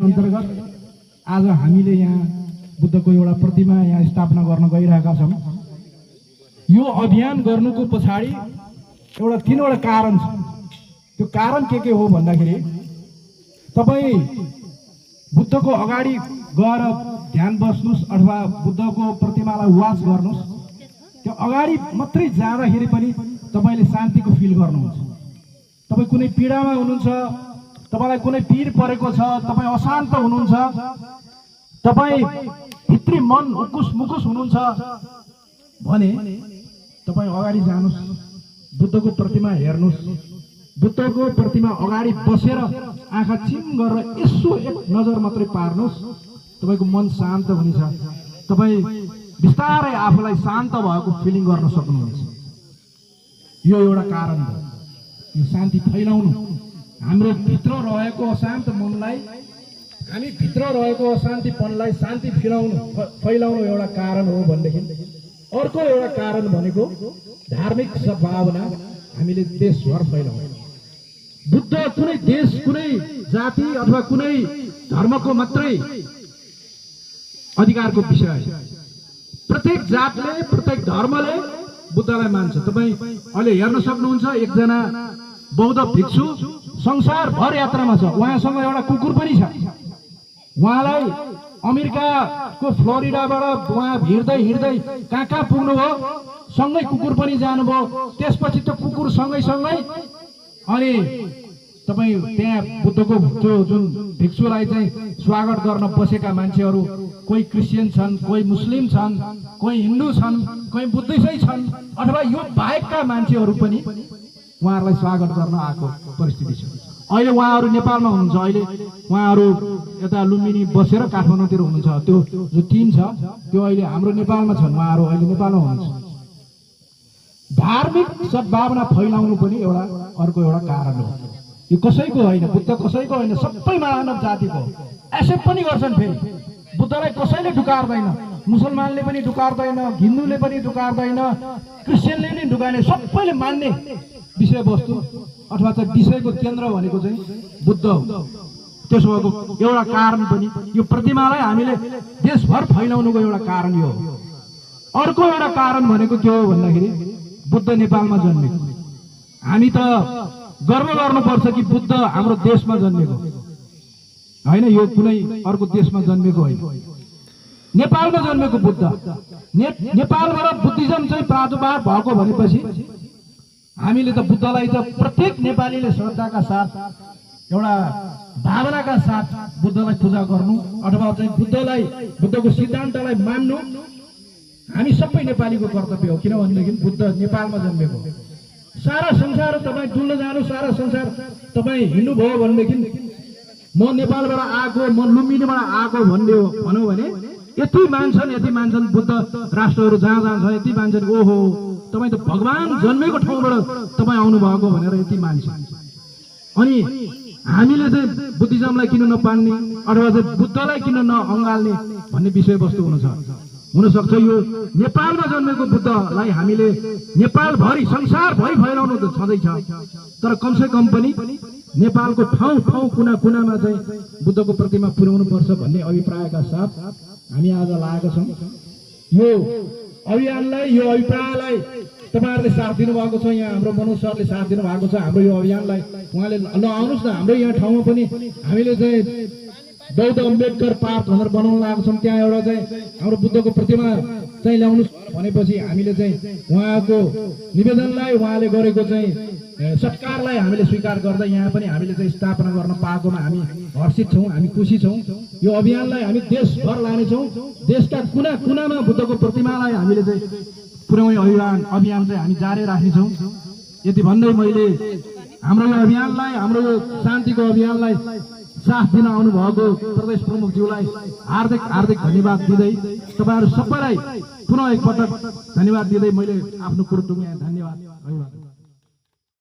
अन्तर्गत आज हामीले यहाँ बुद्धको एउटा प्रतिमा यहाँ स्थापना गर्न गइरहेका छौँ। यो अभियान गर्नुको पछाडि एउटा तीनवटा कारण छ। त्यो कारण के हो भन्दाखेरि तपाई बुद्धको अगाडि गएर ध्यान बस्नुस् अथवा बुद्धको प्रतिमालाई वाच गर्नुस्। त्यो अगाडि मात्रै जाँदाखेरि पनि तपाईले शान्तिको फिल गर्नुहुन्छ। तपाई कुनै पीडामा हुनुहुन्छ, तपाईलाई कुनै पीर परेको छ, तपाई अशान्त हुनुहुन्छ, तपाई भित्री मन उकुस मुकुस हुनुहुन्छ भने तपाई अगाडि जानुस्, बुद्धको प्रतिमा हेर्नुस्। बुद्धको प्रतिमा अगाडि बसेर आँखा चिम गरेर यसो एक नजर मात्रै पार्नुस्, तपाईको मन शान्त हुनेछ। तपाई बिस्तारै आफूलाई शान्त भएको फिलिङ गर्न सक्नुहुन्छ। यो एउटा कारण हो। यो शान्ति फैलाउनु, हाम्रो भित्र रहेको अशान्त मनलाई, हामी भित्र रहेको अशान्तिपनलाई शान्ति फैलाउनु एउटा कारण हो भनेदेखि अर्को एउटा कारण भनेको धार्मिक सद्भावना हामीले देशभर फैलाउनु। बुद्ध कुनै देश, कुनै जाति अथवा कुनै धर्मको मात्रै अधिकारको विषय। प्रत्येक जातले, प्रत्येक धर्मले बुद्धलाई मान्छ। तपाई अहिले हेर्न सक्नुहुन्छ, एकजना बौद्ध भिक्षु संसारभर यात्रामा छ। उहाँसँग एउटा कुकुर पनि छ। उहाँलाई अमेरिकाको फ्लोरिडाबाट उहाँ हिँड्दै हिँड्दै कहाँ पुग्नु हो, सँगै कुकुर पनि जानुभयो। त्यसपछि त्यो कुकुर सँगै अनि तपाई त्यहाँ बुद्धको त्यो जुन भिक्षुलाई चाहिँ स्वागत गर्न बसेका मान्छेहरू कोही क्रिस्चियन छन्, कोही मुस्लिम छन्, कोही हिन्दू छन्, कोही बुद्धिस्टै छन्, अथवा यो बाहेकका मान्छेहरू पनि उहाँहरूलाई स्वागत गर्न आएको परिस्थिति छ। अहिले उहाँहरू नेपालमा हुनुहुन्छ। अहिले उहाँहरू यता लुम्बिनी बसेर काठमाडौँतिर हुनुहुन्छ। त्यो जो टिम छ त्यो अहिले हाम्रो नेपालमा छन्। उहाँहरू अहिले नेपालमा हुनुहुन्छ। धार्मिक सद्भावना फैलाउनु पनि अर्को एउटा कारण हो। यो कसैको होइन, बुद्ध कसैको होइन, सबै मानव जातिको। एक्सेप्ट पनि गर्छन्। फेरि बुद्धलाई कसैले ढुकार्दैन, मुसलमानले पनि ढुकार्दैन, हिन्दूले पनि ढुकार्दैन, क्रिस्चियनले पनि ढुकार्दैन, सबैले मान्ने विषयवस्तु अथवा चाहिँ विषयको केन्द्र भनेको चाहिँ बुद्ध हो। त्यसो भएको एउटा कारण पनि यो प्रतिमालाई हामीले देशभर फैलाउनुको एउटा कारण यो हो। अर्को एउटा कारण भनेको के हो भन्दाखेरि बुद्ध नेपालमा जन्मेको। हामी त गर्व गर्नुपर्छ कि बुद्ध हाम्रो देशमा जन्मेको होइन, यो कुनै अर्को देशमा जन्मेको होइन, नेपालमा जन्मेको बुद्ध। नेपालबाट बुद्धिज्म चाहिँ प्रादुर्भाव भएको भनेपछि हामीले त बुद्धलाई त प्रत्येक नेपालीले श्रद्धाका साथ, एउटा भावनाका साथ बुद्धलाई पूजा गर्नु अथवा चाहिँ बुद्धको सिद्धान्तलाई मान्नु हामी सबै नेपालीको कर्तव्य हो। किनभनेदेखि बुद्ध नेपालमा जन्मेको। सारा संसार तपाईँ डुल्न जानु, सारा संसार तपाईँ हिँड्नु भयो भनेदेखि म नेपालबाट आएको, म लुम्बिनीबाट आएको भनौँ भने यति मान्छन् बुद्ध राष्ट्रहरू जहाँ छ यति मान्छन्। ओहो, तपाईँ त भगवान जन्मेको ठाउँबाट तपाईँ आउनु भएको भनेर यति मान्छ। अनि हामीले चाहिँ बुद्धिज्मलाई किन नपान्ने अथवा चाहिँ बुद्धलाई किन नअँगाल्ने भन्ने विषयवस्तु हुनसक्छ। यो नेपालमा जन्मेको बुद्धलाई हामीले नेपालभरि संसारभरि फैलाउनु त छँदैछ, तर कमसेकम पनि नेपालको ठाउँ कुनामा चाहिँ बुद्धको प्रतिमा पुर्याउनु पर्छ भन्ने अभिप्रायका साथ हामी आज लागेका छौँ। यो अभियानलाई, यो अभिप्रायलाई तपाईहरुले साथ दिनुभएको छ। यहाँ हाम्रो मनोज सरले साथ दिनुभएको छ हाम्रो यो अभियानलाई। उहाँले ल आउनुहोस् न, हाम्रो यहाँ ठाउँमा पनि हामीले चाहिँ बौद्ध अम्बेडकर पार्क भनेर बनाउन लागेको छौँ। त्यहाँ एउटा चाहिँ हाम्रो बुद्धको प्रतिमा चाहिँ ल्याउनुहोस् भनेपछि हामीले चाहिँ उहाँको निवेदनलाई, उहाँले गरेको चाहिँ सत्कारलाई हामीले स्वीकार गर्दै यहाँ पनि हामीले चाहिँ स्थापना गर्न पाएकोमा हामी हर्षित छौँ, हामी खुसी छौँ। यो अभियानलाई हामी देशभर लानेछौँ। देशका कुनामा बुद्धको प्रतिमालाई हामीले चाहिँ पुर्याउने अभियान चाहिँ हामी जारी राख्नेछौँ। यति भन्दै मैले हाम्रो यो अभियानलाई, हाम्रो यो शान्तिको अभियानलाई साथ दिन आउनुभएको प्रदेश प्रमुखज्यूलाई हार्दिक धन्यवाद दिँदै, तपाईहरु सबैलाई पुनः एकपटक धन्यवाद दिँदै मैले आफ्नो कुरो टुङ्ग्याएँ। धन्यवाद।